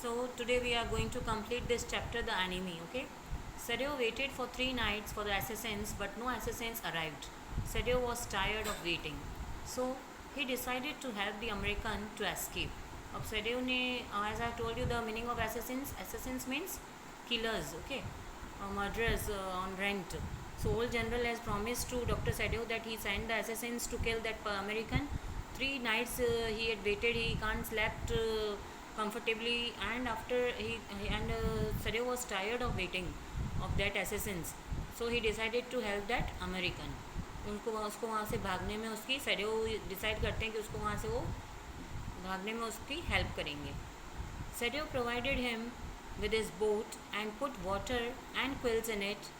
So today we are going to complete this chapter, the enemy. Okay. Sadio waited for 3 nights for the assassins, but no assassins arrived. Sadio was tired of waiting, so he decided to help the American to escape. अब सैडियो ने, as I told you, the meaning of assassins means killers, okay, murderers on rent. So old general has promised to Dr. Sadio that he sent the assassins to kill that American. 3 nights he had waited, he can't slept comfortably, and after Sadio was tired of waiting of that assassins, so he decided to help that American. उसको वहाँ से भागने में उसकी सैडियो decide करते हैं कि उसको वहाँ से वो भागने में उसकी हेल्प करेंगे. Sadio provided him with his boat and put water and quills in it.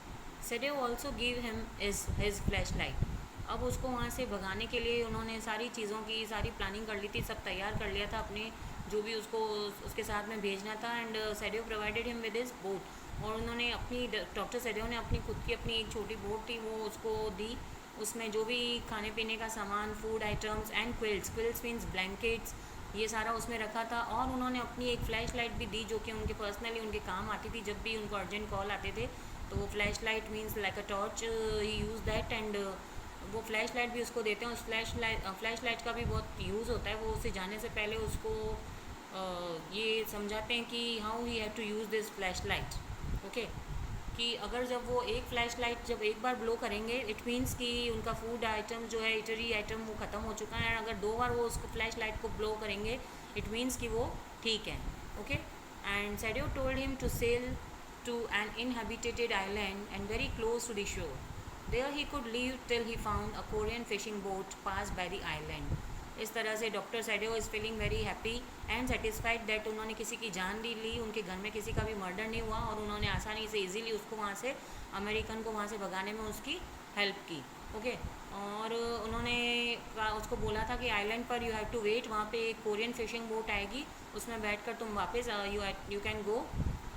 Sadio also gave him his flashlight. अब उसको वहाँ से भगाने के लिए उन्होंने सारी चीज़ों की सारी प्लानिंग कर ली थी, सब तैयार कर लिया था अपने जो भी उसको उसके साथ में भेजना था. And Sadio provided him with his boat, और उन्होंने अपनी डॉक्टर Sadio ने अपनी खुद की अपनी एक छोटी बोट थी वो उसको दी. उसमें जो भी खाने पीने का सामान, food items and quills means blankets, ये सारा उसमें रखा था. और उन्होंने अपनी एक फ्लैश लाइट भी दी जो कि उनके पर्सनली उनके काम आती थी. जब भी उनको अर्जेंट कॉल आते थे तो वो flash light means like a torch, he use that. And वो फ्लैश लाइट भी उसको देते हैं. उस फ्लैश लाइट का भी बहुत यूज़ होता है. वो उसे जाने से पहले उसको ये समझाते हैं कि how he have to use this flash light. Okay, कि अगर जब वो एक फ्लैश लाइट जब एक बार ब्लो करेंगे, इट मीन्स कि उनका फूड आइटम जो है, इटरी आइटम, वो ख़त्म हो चुका है. अगर 2 बार वो उसको फ्लैश लाइट को ब्लो करेंगे, इट मीन्स कि वो ठीक है. Okay, and Sadio told him to sail to an inhabited island and very close to the shore. There he could live till he found a Korean fishing boat passed by the island. इस तरह से doctor Sadio is feeling very happy and satisfied that उन्होंने किसी की जान भी ली, उनके घर में किसी का भी मर्डर नहीं हुआ, और उन्होंने आसानी से इजीली उसको वहाँ से अमेरिकन को वहाँ से भगाने में उसकी हेल्प की. ओके, और उन्होंने उसको बोला था कि आइलैंड पर यू हैव टू वेट, वहाँ पे एक कोरियन फिशिंग बोट आएगी, उसमें बैठकर तुम वापस you can go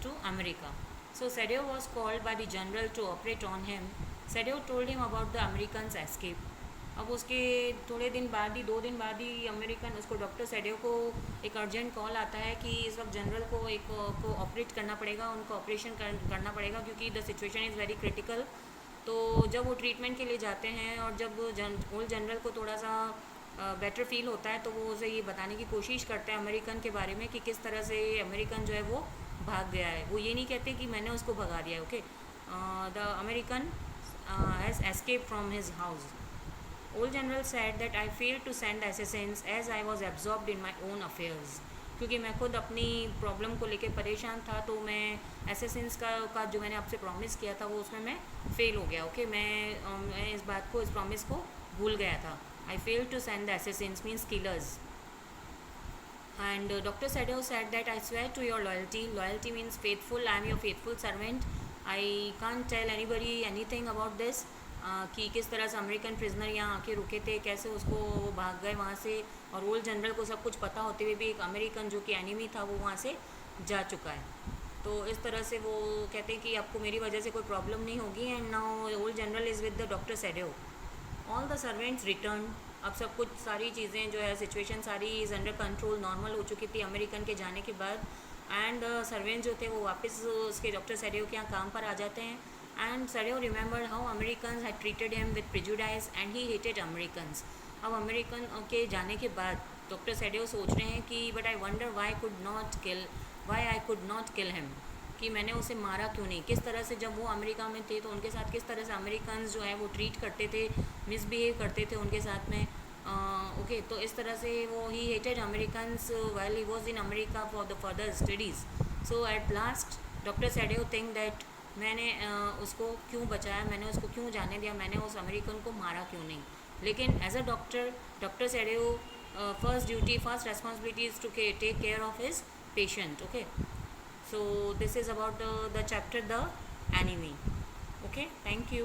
to America. So Sadio was called by the general to operate on him. Sadio told him about the Americans' escape. अब उसके थोड़े दिन बाद ही, 2 दिन बाद ही अमेरिकन उसको डॉक्टर Sadio को एक अर्जेंट कॉल आता है कि इस वक्त जनरल को को ऑपरेट करना पड़ेगा, उनको ऑपरेशन करना पड़ेगा क्योंकि the situation is very critical. तो जब वो ट्रीटमेंट के लिए जाते हैं और जब ओल्ड जनरल को थोड़ा सा बेटर फील होता है तो वो उसे ये बताने की कोशिश करते हैं अमेरिकन के बारे में कि किस तरह से अमेरिकन जो है वो भाग गया है. वो ये नहीं कहते कि मैंने उसको भगा दिया है. Okay, the American has escape from his house. Old general said that I fail to send assassins as I was absorbed in my own affairs. क्योंकि मैं खुद अपनी प्रॉब्लम को लेकर परेशान था, तो मैं assassins का जो मैंने आपसे प्रॉमिस किया था वो उसमें मैं फेल हो गया. ओके, मैं इस बात को, इस प्रॉमिस को भूल गया था. I fail to send the assassins means killers. And Dr. Sadio said that I swear to your loyalty. Loyalty means faithful. I am your faithful servant. I can't tell anybody anything about this. कि किस तरह से American prisoner यहाँ आके रुके थे, कैसे उसको भाग गए वहाँ से, और ओल्ड जनरल को सब कुछ पता होते हुए भी एक अमेरिकन जो कि एनिमी था वो वहाँ से जा चुका है. तो इस तरह से वो कहते हैं कि आपको मेरी वजह से कोई प्रॉब्लम नहीं होगी. And now old general is with the doctor Sadio. All the servants return. अब सब कुछ, सारी चीज़ें जो है, सिचुएशन सारी इज़ अंडर कंट्रोल, नॉर्मल हो चुकी थी अमेरिकन के जाने के बाद. एंड सर्वेंट्स जो थे वो वापस उसके डॉक्टर Sadio के यहाँ काम पर आ जाते हैं. And Sadio remembered how Americans had treated him with prejudice and he hated Americans. अब अमेरिकन के जाने के बाद डॉक्टर Sadio सोच रहे हैं कि but I wonder why I could not kill him, कि मैंने उसे मारा क्यों नहीं. किस तरह से जब वो अमेरिका में थे तो उनके साथ किस तरह से अमेरिकन्स जो है वो ट्रीट करते थे, मिसबिहेव करते थे उनके साथ में. ओके, तो इस तरह से वो ही hated Americans while he was in America for the further studies. So at last doctor Sadio think that मैंने उसको क्यों बचाया, मैंने उसको क्यों जाने दिया, मैंने उस अमेरिकन को मारा क्यों नहीं. लेकिन as a doctor Sadio first duty, first responsibility is to take care of his patient. Okay, so this is about the chapter, the enemy. Okay, thank you.